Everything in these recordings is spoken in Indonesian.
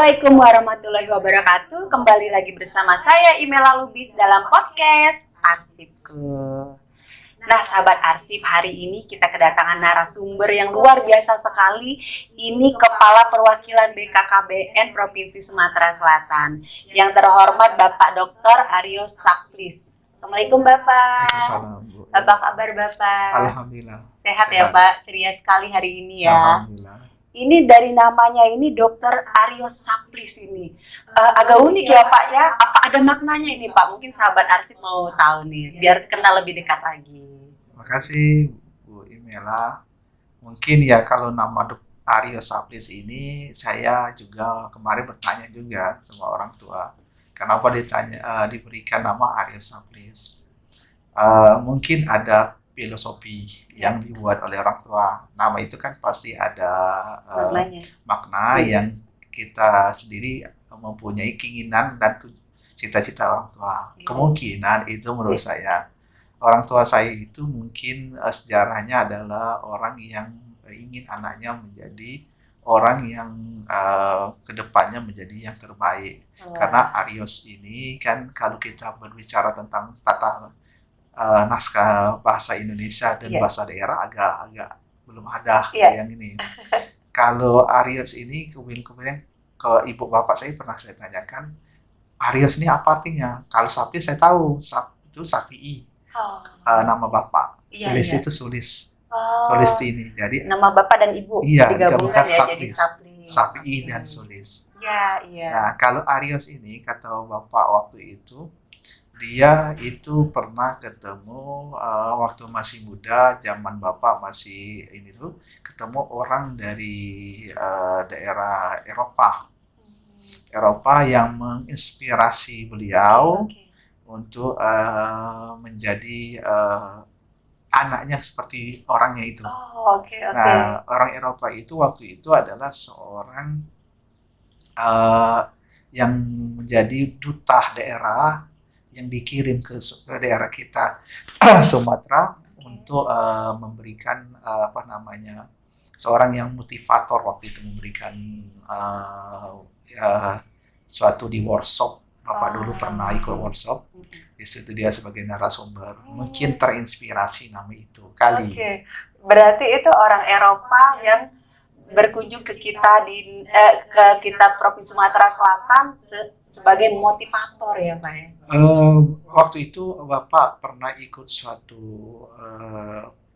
Assalamualaikum warahmatullahi wabarakatuh. Kembali lagi bersama saya Imela Lubis dalam podcast Arsipku. Nah, sahabat Arsip, hari ini kita kedatangan narasumber yang luar biasa sekali. Ini Kepala Perwakilan BKKBN Provinsi Sumatera Selatan, yang terhormat Bapak Dr. Aryo Saplis. Assalamualaikum Bapak. Waalaikumsalam, Bu. Apa kabar Bapak? Alhamdulillah. Sehat ya Pak? Ceria sekali hari ini ya. Alhamdulillah. Ini dari namanya ini Dr. Aryo Saplis ini. Agak unik ya Pak ya. Apa ada maknanya ini Pak? Mungkin sahabat Arsip mau tahu nih, biar kenal lebih dekat lagi. Terima kasih Bu Imela. Mungkin ya kalau nama Aryo Saplis ini saya juga kemarin bertanya juga sama orang tua. Kenapa diberikan nama Aryo Saplis? Mungkin ada filosofi yang dibuat oleh orang tua. Nama itu kan pasti ada makna yang kita sendiri mempunyai keinginan dan cita-cita orang tua. Kemungkinan itu menurut saya, orang tua saya itu mungkin sejarahnya adalah orang yang ingin anaknya menjadi orang yang kedepannya menjadi yang terbaik. Karena Aryos ini kan kalau kita berbicara tentang tata naskah bahasa Indonesia dan bahasa daerah agak belum ada yang ini. Kalau Aryos ini kemudian ke ibu bapak saya pernah saya tanyakan, Aryos ini apa artinya? Kalau Sapi saya tahu, itu Safi'i, nama bapak. Sulis itu Sulis, Sulistini. Jadi nama bapak dan ibu digabungkan ya jadi Saplis. Safi'i dan Sulis. Iya. Nah, kalau Aryos ini kata bapak waktu itu, dia itu pernah ketemu waktu masih muda, zaman bapak masih ini dulu, ketemu orang dari daerah Eropa yang menginspirasi beliau untuk menjadi anaknya seperti orangnya itu. Nah, orang Eropa itu waktu itu adalah seorang yang menjadi duta daerah yang dikirim ke daerah kita Sumatera untuk memberikan seorang yang motivator waktu itu memberikan suatu di workshop. Bapak dulu pernah ikut workshop, di situ dia sebagai narasumber. Mungkin terinspirasi nama itu kali. Berarti itu orang Eropa yang berkunjung ke kita ke kita Provinsi Sumatera Selatan sebagai motivator ya Pak ya? Waktu itu Bapak pernah ikut suatu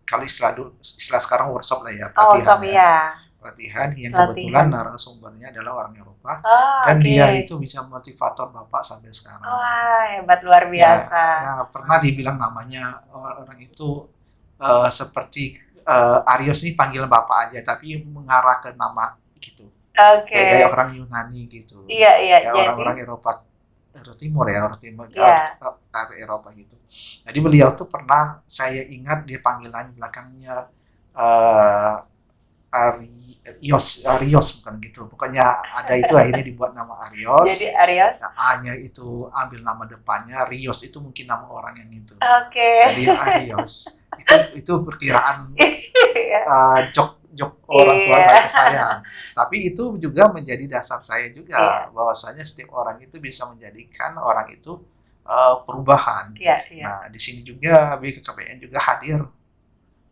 kalau istilah sekarang workshop lah ya, pelatihan yang kebetulan narasumbernya adalah orang Eropa dan dia itu bisa motivator Bapak sampai sekarang. Hebat luar biasa. Nah, pernah dibilang namanya orang itu seperti Aryos ini panggilan bapak aja, tapi mengarah ke nama gitu. Kayak orang Yunani gitu. Iya. Orang-orang Eropa Timur Eropa gitu. Jadi beliau tuh pernah, saya ingat dia panggilan belakangnya Aryos bukan gitu. Pokoknya ada itu akhirnya dibuat nama Aryos. Jadi Aryos. Nah, A-nya itu ambil nama depannya, Rios itu mungkin nama orang yang itu. Jadi Aryos. Itu perkiraan jok orang tua saya. Tapi itu juga menjadi dasar saya juga bahwasanya setiap orang itu bisa menjadikan orang itu perubahan. Nah, di sini juga BKKBN juga hadir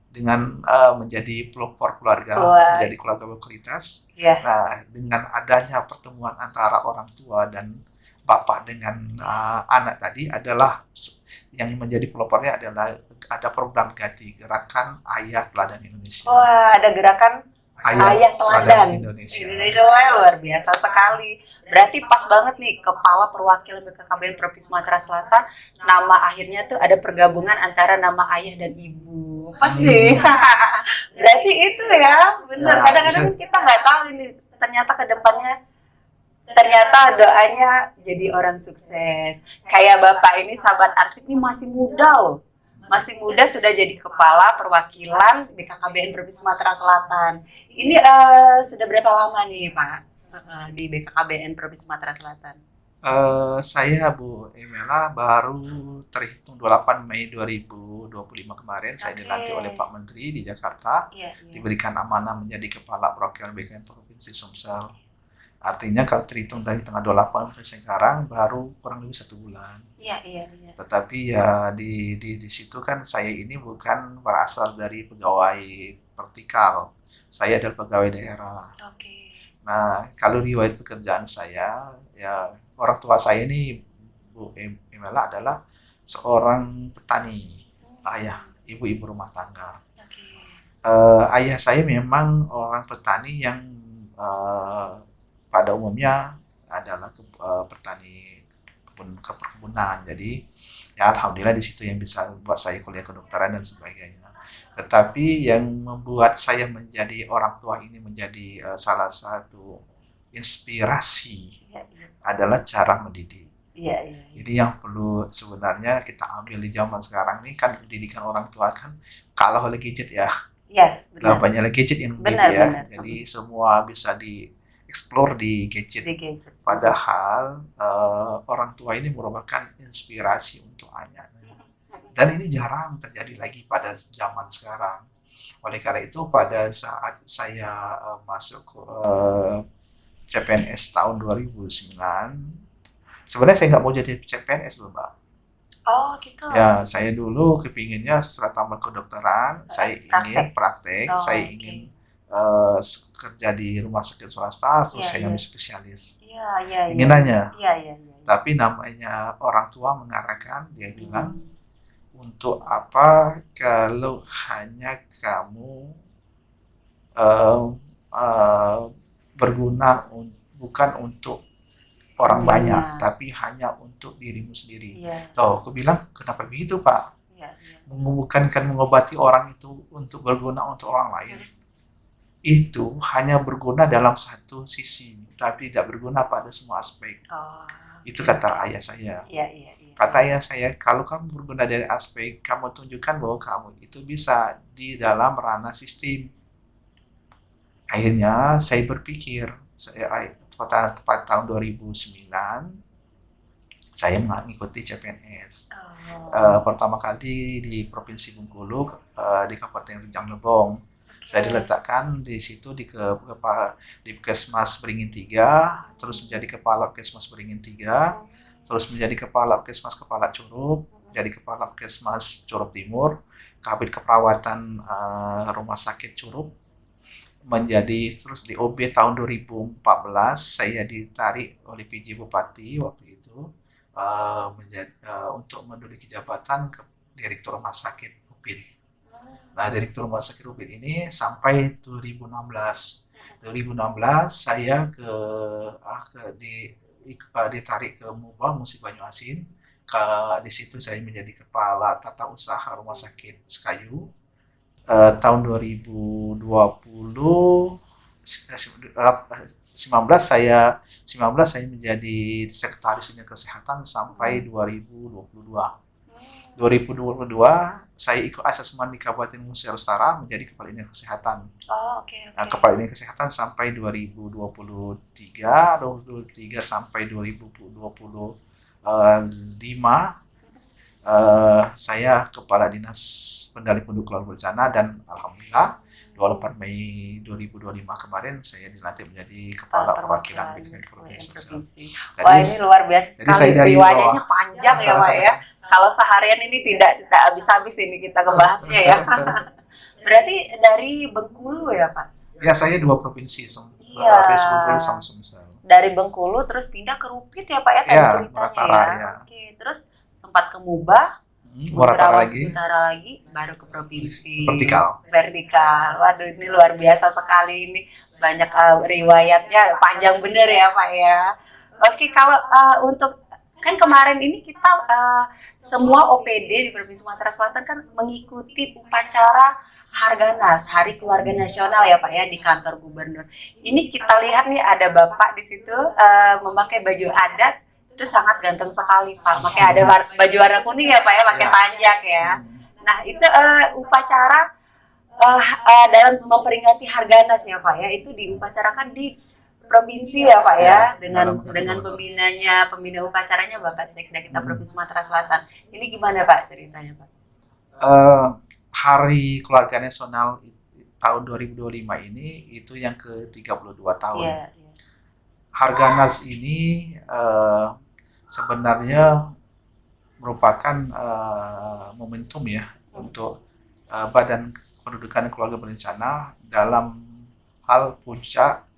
dengan menjadi pelopor keluarga, menjadi keluarga berkualitas. Nah, dengan adanya pertemuan antara orang tua dan bapak dengan anak tadi adalah yang menjadi pelopornya adalah ada program ganti gerakan Ayah Teladan Indonesia. Ada gerakan Ayah Teladan Indonesia. Luar biasa sekali. Berarti pas banget nih Kepala Perwakilan BKKBN Provinsi Sumatera Selatan, nama akhirnya tuh ada pergabungan antara nama ayah dan ibu. Pasti. Berarti itu ya, benar. Kadang-kadang kita nggak tahu ini ternyata ke depannya ternyata doanya jadi orang sukses. Kayak Bapak ini sahabat Arsip ini masih muda loh. Masih muda sudah jadi Kepala Perwakilan BKKBN Provinsi Sumatera Selatan. Ini sudah berapa lama nih Pak di BKKBN Provinsi Sumatera Selatan? Saya Bu Imela baru terhitung 28 Mei 2025 kemarin saya dilantik oleh Pak Menteri di Jakarta, diberikan amanah menjadi Kepala Perwakilan BKKBN Provinsi Sumsel. Artinya kalau terhitung dari tanggal 28 sampai sekarang baru kurang lebih 1 bulan. Iya, iya, iya. Tetapi ya di situ kan saya ini bukan berasal dari pegawai vertikal. Saya adalah pegawai daerah. Oke. Nah, kalau riwayat pekerjaan saya, ya orang tua saya ini Bu Emela adalah seorang petani, ayah, ibu-ibu rumah tangga. Oke. Ayah saya memang orang petani yang eh, pada umumnya adalah petani perkebunan. Jadi ya alhamdulillah di situ yang bisa buat saya kuliah kedokteran dan sebagainya. Tetapi yang membuat saya menjadi orang tua ini menjadi salah satu inspirasi Iya, iya. adalah cara mendidik. Iya, iya, iya. Jadi yang perlu sebenarnya kita ambil di zaman sekarang ini kan pendidikan orang tua kan kalah oleh gadget ya. Iya, benar. Banyak gadget yang mendidik Benar, ya. benar. Jadi semua bisa explore di gadget. Di gadget. Padahal orang tua ini merupakan inspirasi untuk anaknya. Dan ini jarang terjadi lagi pada zaman sekarang. Oleh karena itu pada saat saya masuk CPNS tahun 2009, sebenarnya saya nggak mau jadi CPNS loh Mbak. Oh, gitu. Ya, saya dulu kepinginnya setelah tamat kedokteran, saya ingin praktek, Oh, saya oke. ingin kerja di rumah sakit swasta, terus Iya, saya iya. ngambil spesialis. Iya, iya, iya. Keinginannya. Iya, iya, iya. Tapi namanya orang tua mengarahkan, dia bilang, Hmm. untuk apa kalau hanya kamu eh, eh, berguna bukan untuk orang banyak, Banyak. tapi hanya untuk dirimu sendiri. Iya, Loh, aku bilang, kenapa begitu Pak? iya, iya. Bukan kan mengobati orang itu untuk berguna untuk orang lain. Itu hanya berguna dalam satu sisi, tapi tidak berguna pada semua aspek. Oh, Itu kata ayah saya. iya, iya, iya. Kata ayah saya, kalau kamu berguna dari aspek, kamu tunjukkan bahwa kamu itu bisa di dalam ranah sistem. Akhirnya saya berpikir, tepat tahun 2009, saya mengikuti CPNS. Oh, Pertama kali di Provinsi Bengkulu, di Kabupaten Rejang Lebong. Saya diletakkan di situ di Puskesmas Beringin 3, terus menjadi kepala Puskesmas Beringin 3, terus menjadi kepala Puskesmas Kepala Curup, menjadi kepala Puskesmas Curup Timur, kabit keperawatan Rumah Sakit Curup, menjadi terus di OB tahun 2014 saya ditarik oleh PJ Bupati waktu itu untuk menduduki jabatan ke Direktur Rumah Sakit UPID. Nah, Direktur Rumah Sakit UPID ini sampai 2016. 2016 saya ditarik ke MUBA Musi Banyuasin. Di situ saya menjadi kepala tata usaha Rumah Sakit Sekayu. Tahun 2020 19 saya menjadi sekretaris dinas kesehatan sampai 2022. 2022 saya ikut asesmen di Kabupaten Musi Utara menjadi kepala dinas kesehatan. oh, oke, oke. Kepala dinas kesehatan sampai 2023 sampai 2025. Saya kepala dinas Kendali Penduduk Keluarga Berencana dan alhamdulillah 28 Mei 2025 kemarin saya dilantik menjadi kepala perwakilan BKK Provinsi. Wah, ini luar biasa sekali, riwayatnya panjang ya Pak ya. Kalau seharian ini tidak habis-habis ini kita ngebahasnya ya. Berarti dari Bengkulu ya Pak? Ya, saya 2 provinsi, Iya. Provinsi Bengkulu sama Sumsel. Dari Bengkulu terus pindah ke Rupit ya Pak ya tadi Ya, ceritanya Muratara, ya. ya. Oke, terus sempat ke Muba, Muratara lagi. Utara lagi, baru ke provinsi Vertikal. Waduh, ini luar biasa sekali ini, banyak riwayatnya, panjang bener ya Pak ya. Oke, kalau untuk kan kemarin ini kita semua OPD di Provinsi Sumatera Selatan kan mengikuti upacara Harganas, Hari Keluarga Nasional ya Pak ya, di kantor gubernur. Ini kita lihat nih ada Bapak di situ memakai baju adat. Itu sangat ganteng sekali Pak, makanya ada baju warna kuning ya Pak ya, pakai tanjak ya. Nah itu upacara dalam memperingati Harganas ya Pak ya, itu diupacarakan di provinsi ya Pak ya, dengan pembina upacaranya Bapak Sekda kita Provinsi Sumatera Selatan. Ini gimana Pak ceritanya Pak? Hari Keluarga Nasional tahun 2025 ini itu yang ke-32 tahun. Iya. Harganas ini sebenarnya merupakan momentum ya untuk Badan Kependudukan dan Keluarga Berencana dalam hal puncak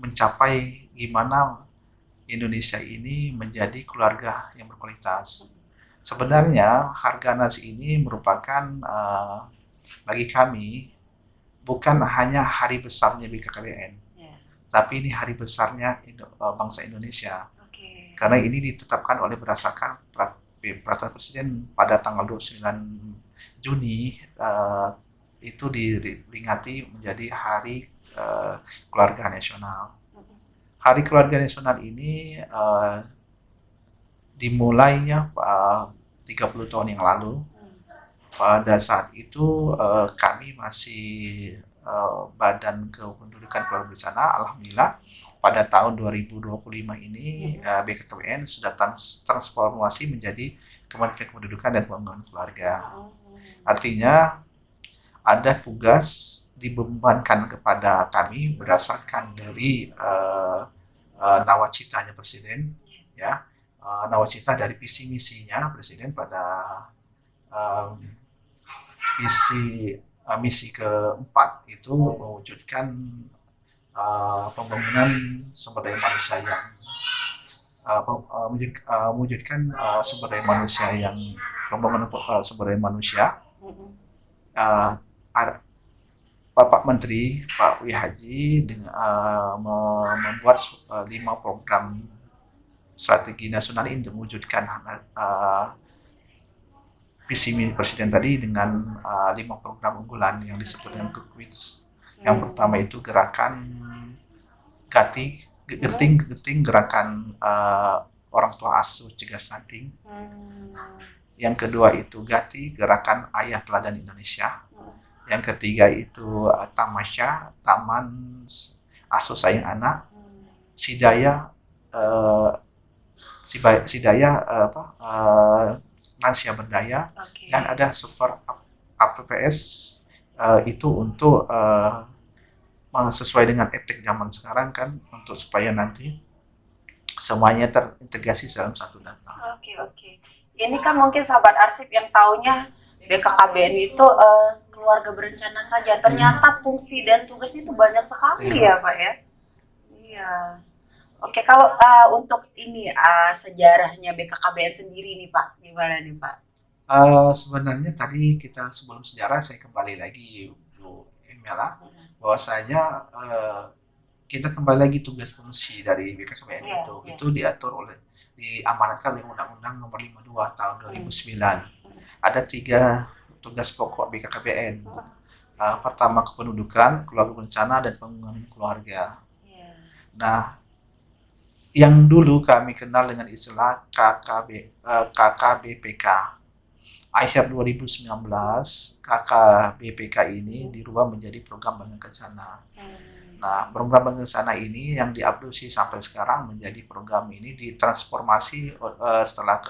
mencapai gimana Indonesia ini menjadi keluarga yang berkualitas. Sebenarnya Harganas ini merupakan bagi kami bukan hanya hari besarnya BKKBN, tapi ini hari besarnya bangsa Indonesia. Karena ini ditetapkan berdasarkan peraturan Presiden pada tanggal 29 Juni itu diperingati menjadi Hari Keluarga Nasional. Hari Keluarga Nasional ini dimulainya 30 tahun yang lalu. Pada saat itu kami masih Badan Kependudukan Keluarga Berencana. Alhamdulillah pada tahun 2025 ini BKKBN sudah transformasi menjadi Kementerian Kependudukan dan Pembangunan Keluarga. Artinya ada tugas dibebankan kepada kami berdasarkan dari nawacitanya Presiden, ya, nawacita dari visi misinya Presiden pada misi keempat itu mewujudkan pembangunan sumber daya manusia yang mewujudkan sumber daya manusia yang pembangunan sumber daya manusia. Bapak Menteri Pak Wi Haji membuat 5 program strategi nasional ini untuk mewujudkan visi Presiden tadi dengan 5 program unggulan yang disebut dengan Quick Wins. Yang pertama itu gerakan Geting gerakan orang tua asuh cegah stunting. Yang kedua itu Gati, gerakan Ayah Teladan Indonesia. Yang ketiga itu Tamasya, Taman Asuh Sayang Anak. Sidaya lansia berdaya. Dan ada Super APPS itu untuk sesuai dengan eptek zaman sekarang kan, untuk supaya nanti semuanya terintegrasi dalam satu data. Oke. Ini kan mungkin sahabat arsip yang taunya BKKBN itu keluarga berencana saja. Ternyata fungsi dan tugasnya itu banyak sekali ya Pak ya. Iya. Oke, kalau untuk ini sejarahnya BKKBN sendiri nih Pak, gimana nih Pak? Sebenarnya tadi kita sebelum sejarah saya kembali lagi Bu Emela, bahwasanya kita kembali lagi tugas fungsi dari BKKBN itu diatur diamanatkan oleh Undang-Undang Nomor 52 Tahun 2009. Ada 3 tugas pokok BKKBN. Pertama kependudukan, keluarga berencana, dan pengembangan keluarga. Nah, yang dulu kami kenal dengan istilah KKBPK. Akhir 2019, KKBPK ini dirubah menjadi Program Bangun Kencana. Nah, program Bangun Kencana ini yang diadopsi sampai sekarang menjadi program ini ditransformasi setelah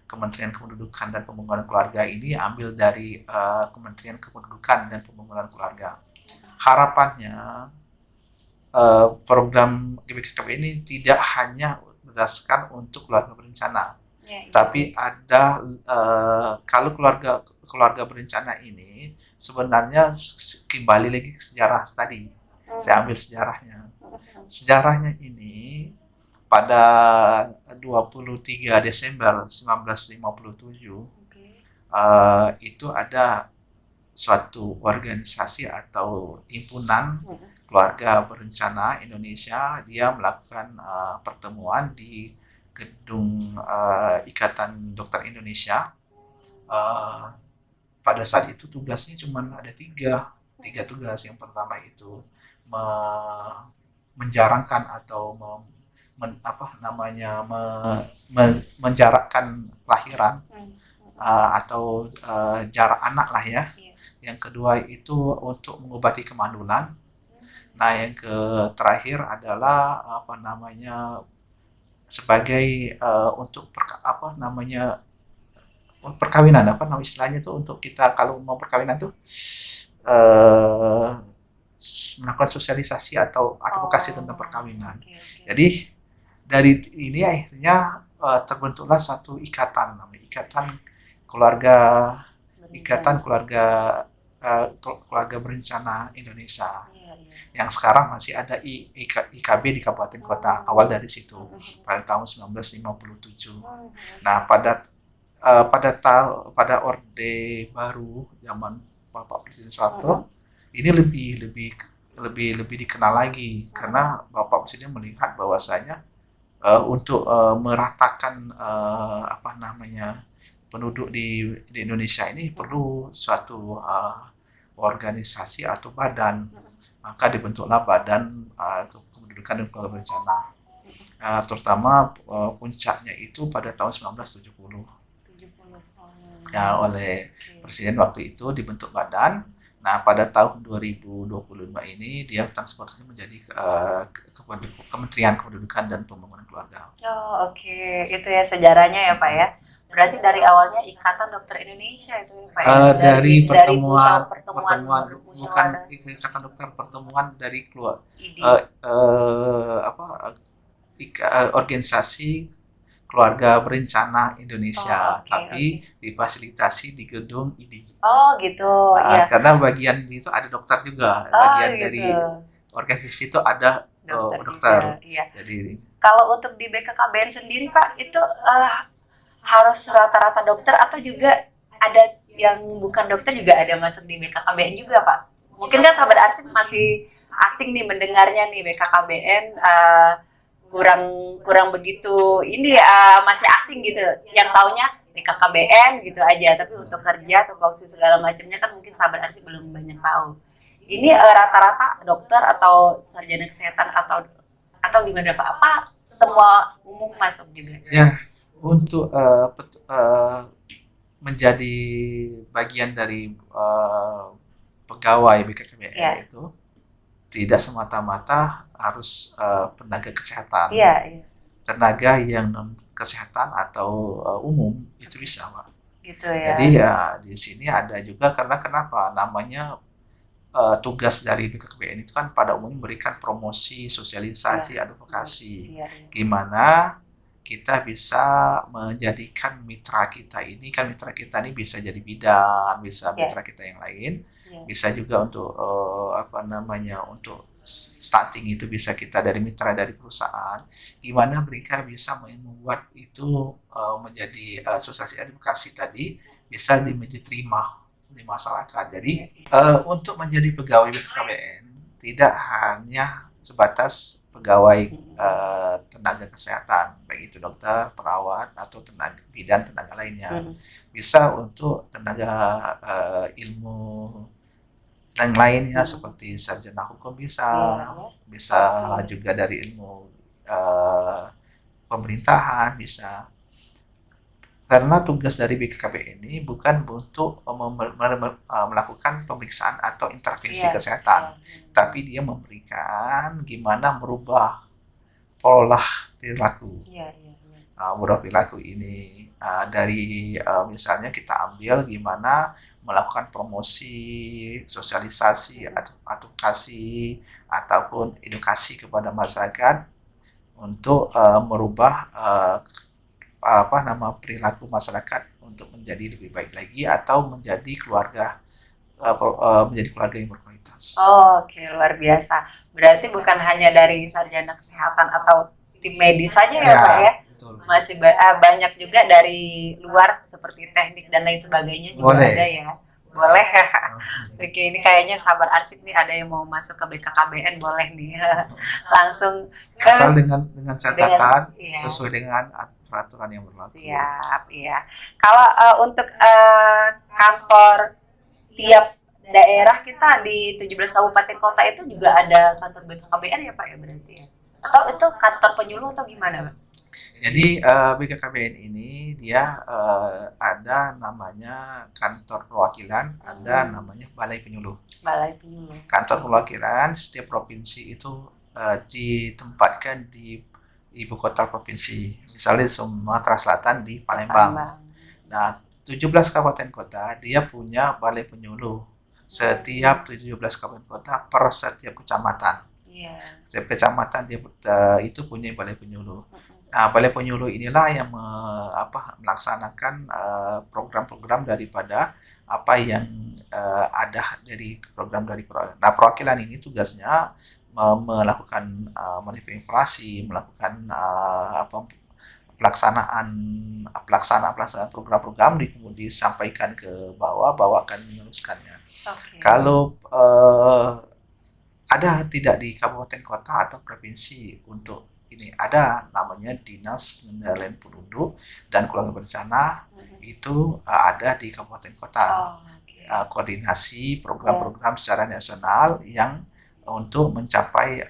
Kementerian Kependudukan dan Pembangunan Keluarga ini ambil dari Kementerian Kependudukan dan Pembangunan Keluarga. Harapannya program GBKKB ini tidak hanya berdasarkan untuk keluarga berencana, tapi ada kalau keluarga berencana ini sebenarnya kembali lagi ke sejarah tadi. Saya ambil sejarahnya. Sejarahnya ini pada 23 Desember 1957 itu ada suatu organisasi atau himpunan keluarga berencana Indonesia. Dia melakukan pertemuan di gedung Ikatan Dokter Indonesia. Pada saat itu tugasnya cuma ada tiga tugas. Yang pertama itu menjarakkan atau menjarakkan lahiran atau jarak anak lah ya. Yang kedua itu untuk mengobati kemandulan. Nah, yang terakhir adalah sebagai untuk perkawinan, istilahnya tuh untuk kita kalau mau perkawinan tuh melakukan sosialisasi atau advokasi tentang perkawinan. Oke, oke. Jadi dari ini akhirnya terbentuklah satu ikatan, namanya keluarga ikatan keluarga keluarga berencana Indonesia, Iya, iya. yang sekarang masih ada IKB di kabupaten kota, awal dari situ pada tahun 1957. Nah, pada Orde Baru zaman Bapak Presiden Soeharto ini lebih dikenal lagi karena Bapak Presiden melihat bahwasanya untuk meratakan penduduk di Indonesia ini perlu suatu organisasi atau badan, maka dibentuklah Badan Kependudukan dan Keluarga Berencana. Terutama puncaknya itu pada tahun 1970. Ya, oleh Presiden waktu itu dibentuk badan. Nah, pada tahun 2025 ini dia transformasi menjadi Kementerian Kependudukan dan Pembangunan Keluarga. Oh, oke. Itu ya sejarahnya ya, Pak ya. Berarti dari awalnya Ikatan Dokter Indonesia itu ya, Pak ya. Dari pertemuan musyawarah. bukan Ikatan Dokter, pertemuan dari IDI. organisasi Keluarga Berencana Indonesia, oke. tapi difasilitasi di gedung IDI. Oh, gitu. Iya. Karena bagian itu ada dokter juga, bagian gitu. dari organisasi itu ada Dokter dokter. juga, iya. Jadi Kalau untuk di BKKBN sendiri, Pak, itu harus rata-rata dokter atau juga ada yang bukan dokter juga ada masuk di BKKBN juga, Pak? Mungkin kan sahabat arsip masih asing nih mendengarnya nih BKKBN, kurang begitu ini masih asing gitu. Yang taunya BKKBN gitu aja, tapi untuk kerja atau fungsi segala macamnya kan mungkin sahabat arsip belum banyak tahu. Ini rata-rata dokter atau sarjana kesehatan atau gimana, Pak? Apa semua umum masuk juga? ya, untuk menjadi bagian dari pegawai BKKBN Iya. itu tidak semata-mata harus tenaga kesehatan. Iya. Tenaga yang non kesehatan atau umum itu bisa, Pak. Gitu ya. Jadi ya di sini ada juga, karena kenapa namanya tugas dari BKKBN itu kan pada umumnya memberikan promosi, sosialisasi, advokasi. Iya. Gimana kita bisa menjadikan mitra kita ini bisa jadi bidan, bisa mitra kita yang lain, bisa juga untuk untuk starting itu bisa kita dari mitra dari perusahaan. Gimana mereka bisa membuat itu menjadi sosialisasi edukasi tadi bisa diterima di masyarakat. Jadi untuk menjadi pegawai BKKBN tidak hanya sebatas pegawai tenaga kesehatan, baik itu dokter, perawat, atau tenaga bidan, tenaga lainnya. Bisa untuk tenaga ilmu yang lainnya seperti sarjana hukum bisa juga dari ilmu pemerintahan bisa. Karena tugas dari BKKBN ini bukan untuk melakukan pemeriksaan atau intervensi kesehatan, tapi dia memberikan gimana merubah pola perilaku. Merubah perilaku ini dari misalnya kita ambil gimana melakukan promosi, sosialisasi, advokasi ataupun edukasi kepada masyarakat untuk merubah perilaku masyarakat untuk menjadi lebih baik lagi atau menjadi keluarga yang berkualitas. Oke, luar biasa. Berarti bukan hanya dari sarjana kesehatan atau tim medis saja ya, Pak ya? Betul. Masih banyak juga dari luar seperti teknik dan lain sebagainya juga ada ya. Boleh. Oke, ini kayaknya sahabat arsip nih ada yang mau masuk ke BKKBN, boleh nih. Langsung ke asal dengan catatan sesuai dengan peraturan yang berlaku. Siap, iya. Kalau untuk kantor tiap daerah kita di 17 kabupaten kota itu juga ada kantor BKKBN ya, Pak ya, berarti ya? Atau itu kantor penyuluh atau gimana, Pak? Jadi BKKBN ini dia ada namanya kantor perwakilan, ada namanya balai penyuluh. Balai penyuluh. Kantor perwakilan setiap provinsi itu ditempatkan di ibu kota provinsi. Misalnya Sumatera Selatan di Palembang. Nah, 17 kabupaten kota dia punya balai penyuluh setiap 17 kabupaten kota per setiap kecamatan. Iya. Setiap kecamatan dia itu punya balai penyuluh. Nah, balai penyuluh inilah yang melaksanakan program-program daripada apa yang ada dari program dari nah, perwakilan ini tugasnya melakukan manipulasi, melakukan pelaksanaan program-program kemudian disampaikan ke bawah, bawakan meneruskannya. Okay. Kalau ada tidak di kabupaten kota atau provinsi untuk ini, ada namanya Dinas Pengendalian Penduduk dan Keluarga Berencana, itu ada di kabupaten kota. Koordinasi program-program secara nasional yang untuk mencapai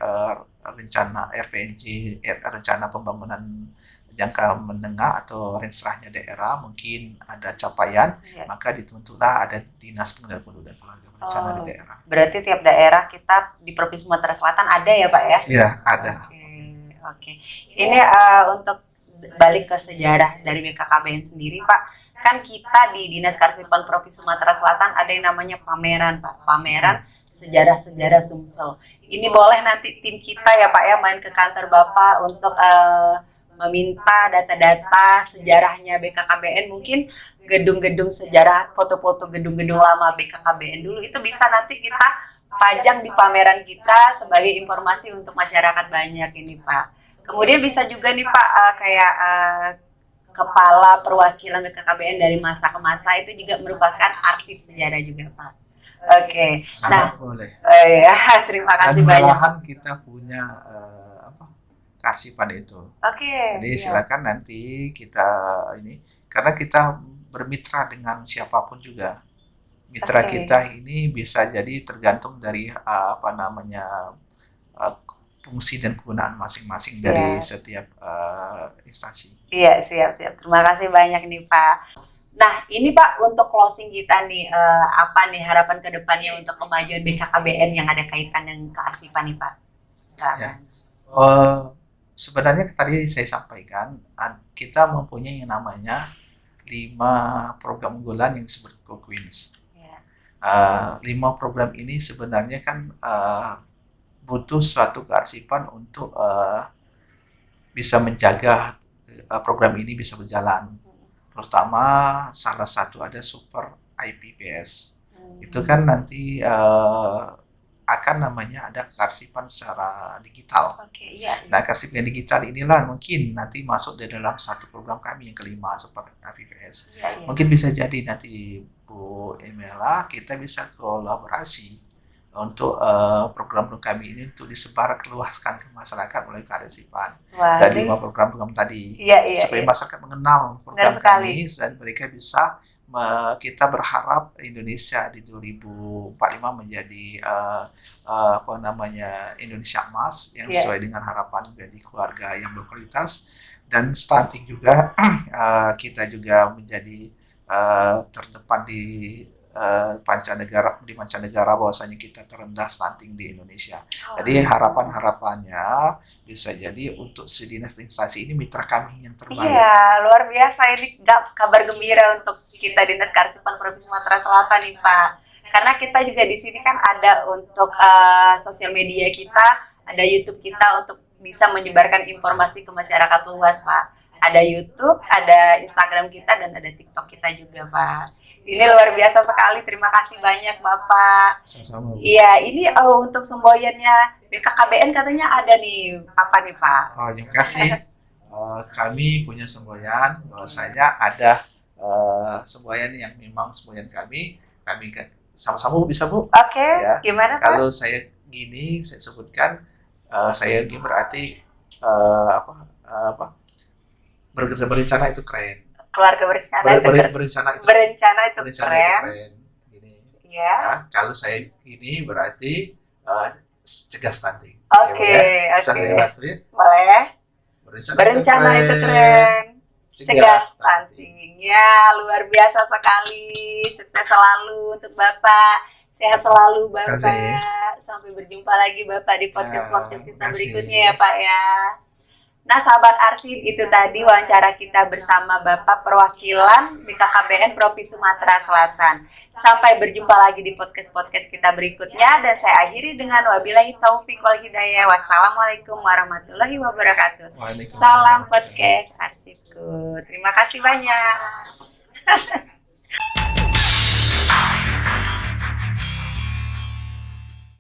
rencana RPNJ, rencana pembangunan jangka menengah atau renserahnya daerah, mungkin ada capaian, maka ditentulah ada Dinas Pengendalian Penduduk dan Keluarga Berencana di daerah. Berarti tiap daerah kita di Provinsi Sumatera Selatan ada ya Pak ya? Iya, ada. Oke. Ini untuk balik ke sejarah dari BKKBN sendiri Pak, kan kita di Dinas Kearsipan Provinsi Sumatera Selatan ada yang namanya pameran Pak, pameran sejarah-sejarah Sumsel. Ini boleh nanti tim kita ya Pak ya main ke kantor Bapak untuk meminta data-data sejarahnya BKKBN, mungkin gedung-gedung sejarah, foto-foto gedung-gedung lama BKKBN dulu, itu bisa nanti kita pajang di pameran kita sebagai informasi untuk masyarakat banyak ini Pak. Kemudian bisa juga nih Pak kayak kepala perwakilan BKKBN dari masa ke masa itu juga merupakan arsip sejarah juga Pak. Oke. Sangat boleh. Ya, terima kasih banyak. Dan malahan kita punya kearsipan itu. Jadi silakan nanti kita ini, karena kita bermitra dengan siapapun juga. Mitra kita ini bisa jadi tergantung dari fungsi dan kegunaan masing-masing dari setiap instansi. Iya, siap. Terima kasih banyak nih Pak. Nah, ini Pak untuk closing kita nih, apa nih harapan kedepannya untuk kemajuan BKKBN yang ada kaitan dengan kearsipan nih Pak? Ya. Sebenarnya tadi saya sampaikan, kita mempunyai yang namanya 5 program unggulan yang disebut Co-Queens. 5 program ini sebenarnya kan butuh suatu kearsipan untuk bisa menjaga program ini bisa berjalan. Terutama salah satu ada Super IPPS. Itu kan nanti akan namanya ada kearsipan secara digital. Nah, kearsipan digital inilah mungkin nanti masuk di dalam satu program kami yang kelima, Super IPPS. Mungkin bisa jadi nanti Bu Emela kita bisa kolaborasi untuk program kami ini untuk disebarluaskan ke masyarakat melalui kearsipan dari 5 program tadi, supaya masyarakat mengenal program kami dan mereka bisa. Kita berharap Indonesia di 2045 menjadi Indonesia emas yang sesuai dengan harapan menjadi keluarga yang berkualitas, dan stunting juga kita juga menjadi terdepan di mancanegara bahwasanya kita terendah stunting di Indonesia. Jadi harapannya bisa jadi untuk dinas instansi ini mitra kami yang terbaik. Iya, luar biasa, ini kabar gembira untuk kita Dinas Kearsipan Provinsi Sumatera Selatan nih Pak. Karena kita juga di sini kan ada untuk sosial media kita, ada YouTube kita untuk bisa menyebarkan informasi ke masyarakat luas Pak. Ada YouTube, ada Instagram kita, dan ada TikTok kita juga Pak. Ini luar biasa sekali, terima kasih banyak Bapak. Sama-sama. Iya, ini untuk semboyannya BKKBN katanya ada nih, apa nih Pak? Oh, terima kasih. Kami punya semboyan, bahwasanya ada semboyan yang memang semboyan kami sama-sama bisa Bu. Oke, ya. Gimana Pak? Kalau saya gini, saya sebutkan, saya gini berarti berencana itu keren. Keluarga berencana itu keren. Gini. Ya. Nah, kalau saya ini berarti cegah stunting. Oke. Saya bantu ya. Boleh. Berencana itu keren. Cegah stunting. Ya, luar biasa sekali. Sukses selalu untuk Bapak. Sehat selalu Bapak. Sampai berjumpa lagi Bapak di podcast kita berikutnya ya Pak ya. Nah, sahabat arsip, itu tadi wawancara kita bersama Bapak Perwakilan BKKBN Provinsi Sumatera Selatan. Sampai berjumpa lagi di podcast-podcast kita berikutnya, dan saya akhiri dengan wabillahi taufiq wal hidayah. Wassalamualaikum warahmatullahi wabarakatuh. Salam podcast arsipku. Terima kasih banyak.